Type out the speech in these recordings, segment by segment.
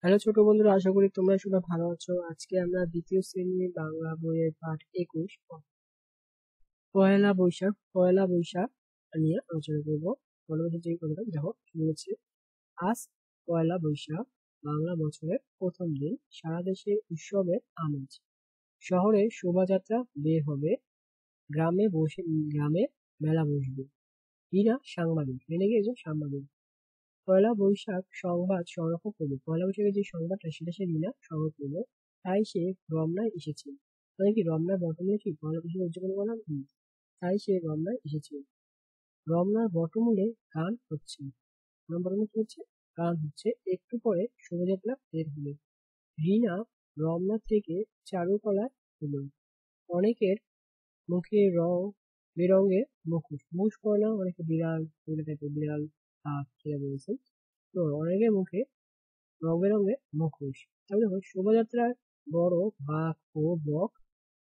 Hello ছোট বন্ধুরা, আশা করি তোমরা সবাই ভালো আছো। আজকে আমরা দ্বিতীয় শ্রেণীর বাংলা বইয়ের পাঠ 21 পয়লা বৈশাখ নিয়ে আলোচনা করবো। পরবর্তী যে কথাটা দেখো বলেছে, আজ পয়লা বৈশাখ, বাংলা বছরের প্রথম দিন। সারা দেশে উৎসবের আমেজ। শহরে শোভাযাত্রা বের হবে, গ্রামে মেলা বসবে। ইরা সাংবাদিক, জেনে গিয়েছে সাংবাদিক। পয়লা বৈশাখ সংবাদ সংরক্ষণ করবে। পয়লা বৈশাখের যে সংবাদটা সেটা সে রিনা সংগ্রহ করবে। তাই সে রমনায় এসেছে। মানে কি রমনার বটমূলে কি পয়লা বৈশাখ উদযাপন করলাম? তাই সে রমনায় এসেছে। রমনার বটমূলে গান হচ্ছে। রমনার বটমূলে কি হচ্ছে? গান হচ্ছে। একটু পরে শোভাযাত্রা বের হবে। রিনা রমনা থেকে চারুকলায় এলো। অনেকের মুখে রং বেরঙের মুখোশ। মুখোশ পরে না, অনেকে বিড়াল বিড়াল খেলা বলেছেন। তো অনেকের মুখে রং বেরঙের মুখোশ। তাহলে দেখো শোভাযাত্রায় বড় বাঘ ও বক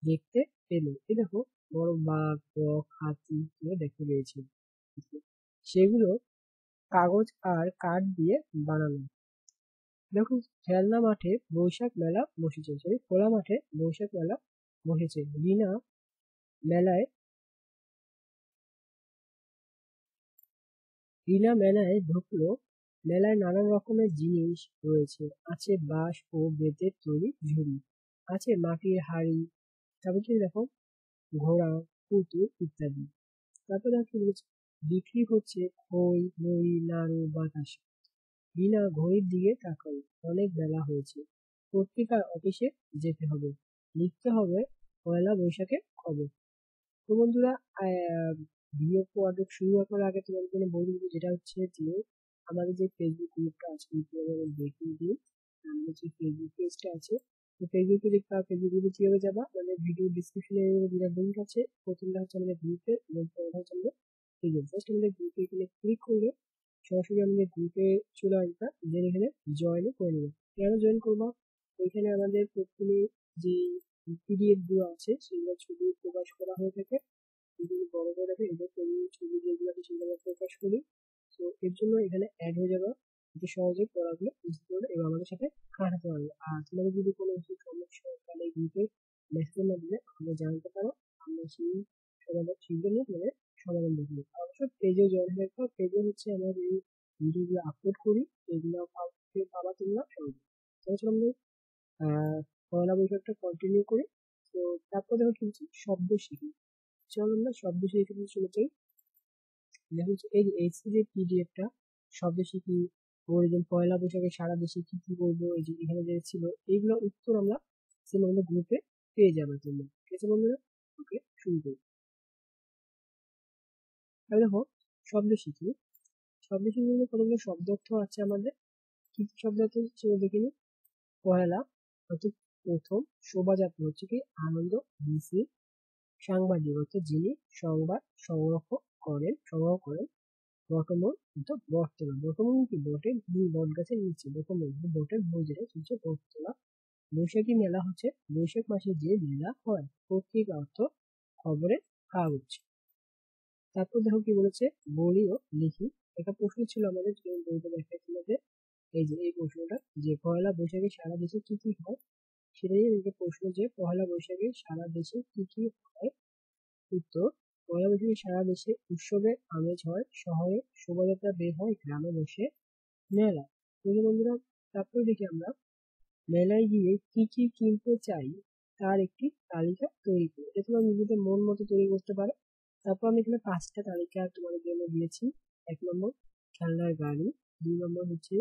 দেখতে পেল। এই দেখো বড় বাঘ, বক, হাতি দেখতে পেয়েছি। সেগুলো কাগজ আর কাঠ দিয়ে বানানো। দেখো খেলনা মাঠে বৈশাখ মেলা বসেছে, খোলা মাঠে বৈশাখ মেলা বসেছে। রিনা মেলায় ঢুকলো। মেলায় নানান রকমের জিনিস রয়েছে। আছে বাঁশ ও বেতের তৈরি ঝুড়ি, আছে মাটির হাঁড়ি, তারপর কি দেখো ঘোড়া, পুতুল ইত্যাদি। তারপর দেখো কি বলেছে, বিক্রি হচ্ছে খই, মুড়ি, নাড়ু, বাতাসা। রিনা ঘড়ির দিকে তাকালো। অনেক বেলা হয়েছে। পত্রিকার অফিসে যেতে হবে, লিখতে হবে পয়লা বৈশাখের খবর। তো বন্ধুরা, ভিডিও শুরু করার আগে তোমাদের জন্য বলে দিচ্ছি, যেটা হচ্ছে যে আমাদের যে ফেসবুক গ্রুপটা আছে, দেখিয়ে দিই। আমাদের যে ফেসবুক পেজটা আছে, তো ফেসবুকে দেখতে ফেসবুক গ্রুপে কিভাবে যাবা, আমাদের ভিডিও ডিসক্রিপশনে দুটো লিঙ্ক আছে। প্রথমটা হচ্ছে আমাদের গ্রুপে এবং পরেরটা হচ্ছে আমাদের পেজে। জাস্ট আমাদের গ্রুপে এখানে ক্লিক করলে সরাসরি আমাদের গ্রুপে চলে আসবা, দেন এখানে জয়েন করে নেবে। কেন জয়েন করবা? ওইখানে আমাদের প্রথমে যে পিডিএফ গুলো আছে সেগুলো ছবি প্রকাশ করা হয়ে থাকে। যদি বড় করে রাখে এদের ছবি যেগুলো আছে সেগুলো আমরা প্রকাশ করি। তো এর জন্য এখানে অ্যাড হয়ে যাবে, এতে সহজে পড়াগুলো বুঝতে পারবে এবং আমাদের সাথে কাটাতে পারবে। আর তোমাদের যদি কোনো কিছু সমস্যা হয় তাহলে এই গ্রুপে মেসেজের মাধ্যমে আমাদের জানাতে পারো। আমরা সেই সমাধান শিখবে নিয়ে তোমাদের সমাধান দেখবো। অবশ্যই পেজে জয়েন হয়ে যাও। পেজে হচ্ছে আমরা এই ভিডিওগুলো আপলোড করি, এগুলো পাবা তোমরা সহজে। তাহলে আমরা পয়লা বৈশাখটা কন্টিনিউ করি। তো তারপর দেখো কি হচ্ছে, শব্দ শিখি। চলো আমরা শব্দ শিখে চলে যাই। দেখো হচ্ছে এই যে পিডিএফটা শব্দ শিখি, ওরিজিন পয়লা বৈশাখে সারা দেশে কি কি করবো, এই যে এখানে যে ছিল এইগুলো উত্তর আমরা আমাদের গ্রুপে পেয়ে যাবে তোমরা। ঠিক আছে বন্ধুরা, ওকে শুরু করি। তাহলে দেখো শব্দ শিখি। শব্দ শিখি কতগুলো শব্দ অর্থ আছে আমাদের। কি কি শব্দ অর্থ সেগুলো দেখে নিই। পয়লা হচ্ছে প্রথম, শোভাযাত্রা হচ্ছে কি আনন্দ মিছিল, সাংবাদিক হচ্ছে যিনি সংবাদ সংগ্রহ করেন। বটমূল কিন্তু বটতলা। বটমূল কি বটের বট গাছের নিচে, বটমূল বটের মূল যেটা হচ্ছে বটতলা। বৈশাখী মেলা হচ্ছে বৈশাখ মাসে যে মেলা হয়। পত্রিকা অর্থ খবরের কাগজ। তারপর দেখো কি বলেছে, বলি ও লিখি। একটা প্রশ্ন ছিল আমাদের বইটা দেখাচ্ছিল যে এই যে এই প্রশ্নটা, যে পয়লা বৈশাখে সারা দেশে কি কি হয়, সেটাই একটা প্রশ্ন, যে পয়লা বৈশাখে সারা দেশে কি কি হয়। উত্তর, পয়লা বৈশাখে সারা দেশে উৎসবের আমেজ হয়। শহরে শোভাযাত্রা বের হয়, গ্রামে বসে মেলা। বন্ধুরা, তারপর দেখি আমরা মেলায় গিয়ে কি কি কিনতে চাই তার একটি তালিকা তৈরি করি। এটা তোমরা নিজেদের মন মতো তৈরি করতে পারো। তারপর আমি এখানে 5টা তালিকা তোমাদের জন্য দিয়েছি। 1 নম্বর খেলনার গাড়ি, 2 নম্বর হচ্ছে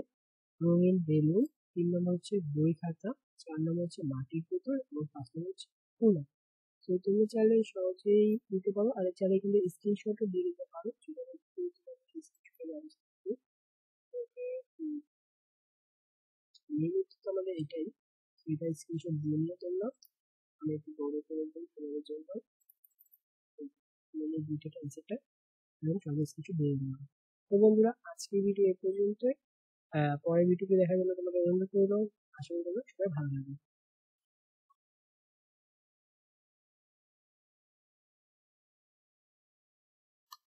রঙিন বেলুন, 3 নম্বর হচ্ছে বই খাতা, 4 নম্বর হচ্ছে মাটির পুতুল এবং 5 নম্বর হচ্ছে তুলা। তো তুমি চাইলে সহজেই দিতে পারো, আর চাইলে কিন্তু স্ক্রিনশটও দিয়ে দিতে পারো। মেন উত্তর তো আমাদের এটাই, এটা স্ক্রিনশট দিয়ে নিয়ে তোমরা। আমি একটু বড় করে দিই তোমাদের জন্য, মানে দুইটা অ্যান্সারটা এবং সঙ্গে কিছু দিয়ে দিলাম। তো বন্ধুরা, আজকের ভিডিও এ পর্যন্তই। পরের ভিডিওতে দেখার জন্য তোমাদের অনুরোধ করলাম। আশা করি তোমরা সবাই ভালো থাকবে।